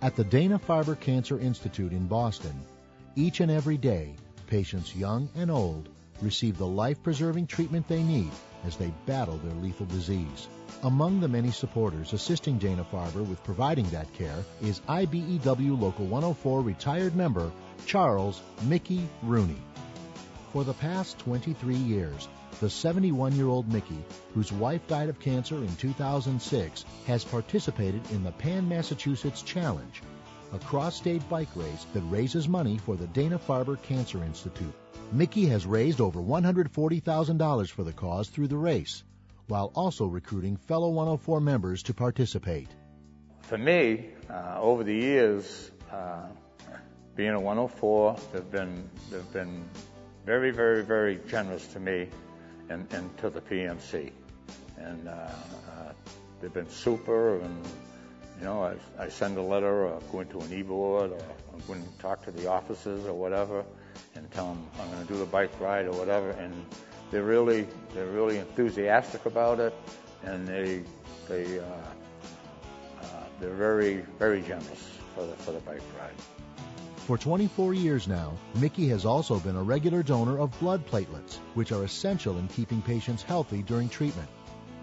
At the Dana-Farber Cancer Institute in Boston, each and every day, patients young and old receive the life-preserving treatment they need as they battle their lethal disease. Among the many supporters assisting Dana-Farber with providing that care is IBEW Local 104 retired member Charles Mickey Rooney. For the past 23 years, the 71-year-old Mickey, whose wife died of cancer in 2006, has participated in the Pan Massachusetts Challenge, a cross-state bike race that raises money for the Dana-Farber Cancer Institute. Mickey has raised over $140,000 for the cause through the race, while also recruiting fellow 104 members to participate. For me, over the years, being a 104, they've been very, very, very generous to me and to the PMC. And they've been super, and I send a letter or go into an e-board or I'm going to talk to the offices or whatever and tell them I'm going to do the bike ride or whatever, and they're really enthusiastic about it, and they're very, very generous for the bike ride. For 24 years now, Mickey has also been a regular donor of blood platelets, which are essential in keeping patients healthy during treatment.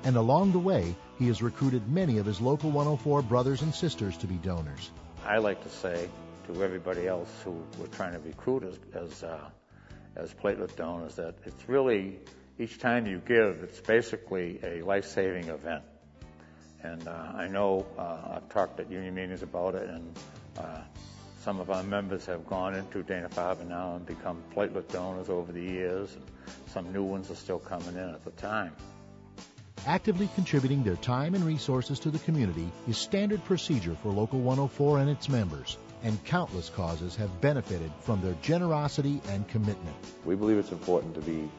And along the way, he has recruited many of his local 104 brothers and sisters to be donors. I like to say to everybody else who we're trying to recruit as platelet donors that it's really, each time you give, it's basically a life-saving event. And I know I've talked at union meetings about it, and some of our members have gone into Dana-Farber now and become platelet donors over the years, and some new ones are still coming in at the time. Actively contributing their time and resources to the community is standard procedure for Local 104 and its members, and countless causes have benefited from their generosity and commitment. We believe it's important to be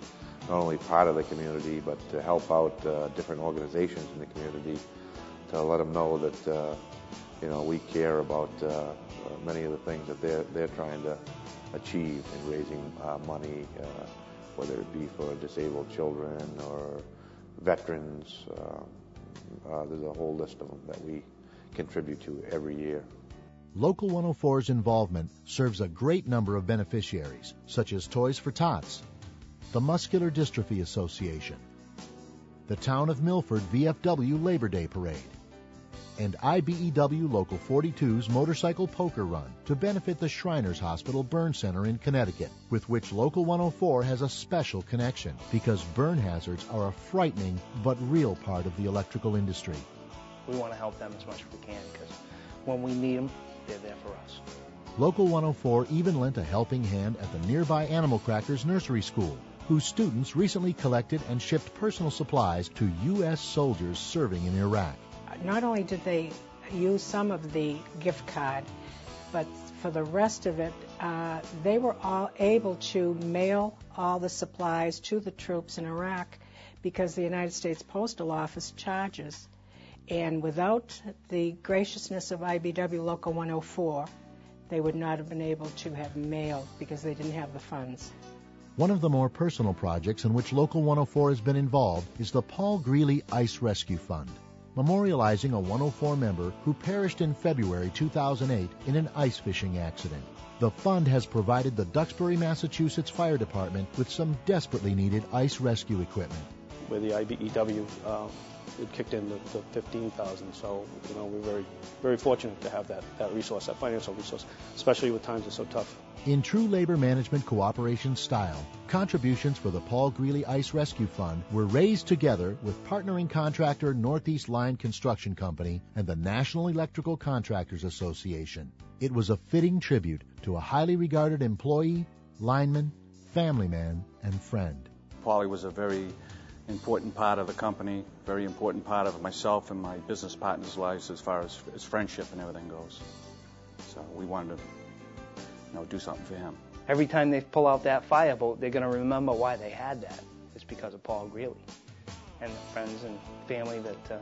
not only part of the community, but to help out different organizations in the community, to let them know that we care about many of the things that they're trying to achieve in raising money, whether it be for disabled children or veterans. There's a whole list of them that we contribute to every year. Local 104's involvement serves a great number of beneficiaries, such as Toys for Tots, the Muscular Dystrophy Association, the Town of Milford VFW Labor Day Parade, and IBEW Local 42's Motorcycle Poker Run to benefit the Shriners Hospital Burn Center in Connecticut, with which Local 104 has a special connection because burn hazards are a frightening but real part of the electrical industry. We want to help them as much as we can because when we need them, they're there for us. Local 104 even lent a helping hand at the nearby Animal Crackers Nursery School, whose students recently collected and shipped personal supplies to U.S. soldiers serving in Iraq. Not only did they use some of the gift card, but for the rest of it, they were all able to mail all the supplies to the troops in Iraq because the United States Postal Office charges. And without the graciousness of IBEW Local 104, they would not have been able to have mailed because they didn't have the funds. One of the more personal projects in which Local 104 has been involved is the Paul Greeley Ice Rescue Fund, memorializing a 104 member who perished in February 2008 in an ice fishing accident. The fund has provided the Duxbury, Massachusetts Fire Department with some desperately needed ice rescue equipment. With the IBEW, it kicked in the $15,000, so we're very, very fortunate to have that resource, that financial resource, especially with times are so tough. In true labor management cooperation style, contributions for the Paul Greeley Ice Rescue Fund were raised together with partnering contractor Northeast Line Construction Company and the National Electrical Contractors Association. It was a fitting tribute to a highly regarded employee, lineman, family man, and friend. Paulie was a very important part of the company, very important part of myself and my business partners' lives as far as friendship and everything goes. So we wanted to do something for him. Every time they pull out that fireboat, they're going to remember why they had that. It's because of Paul Greeley. and the friends and family that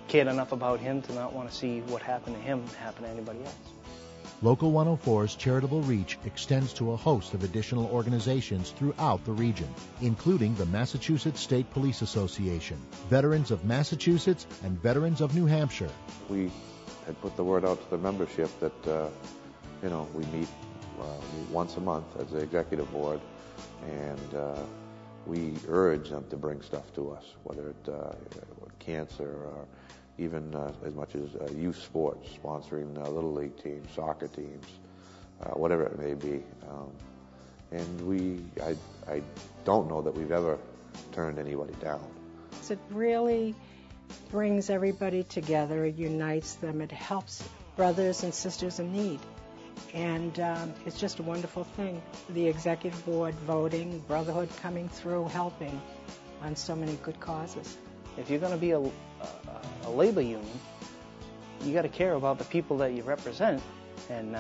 cared enough about him to not want to see what happened to him happen to anybody else. Local 104's charitable reach extends to a host of additional organizations throughout the region, including the Massachusetts State Police Association, Veterans of Massachusetts, and Veterans of New Hampshire. We had put the word out to the membership that, we meet once a month as the executive board, and we urge them to bring stuff to us, whether it's cancer or even as much as youth sports, sponsoring Little League teams, soccer teams, whatever it may be. And I don't know that we've ever turned anybody down. It really brings everybody together, it unites them, it helps brothers and sisters in need. And it's just a wonderful thing. The executive board voting, brotherhood coming through, helping on so many good causes. If you're going to be a labor union, you got to care about the people that you represent, and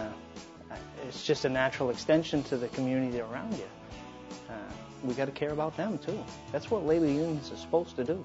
it's just a natural extension to the community around you. We got to care about them too. That's what labor unions are supposed to do.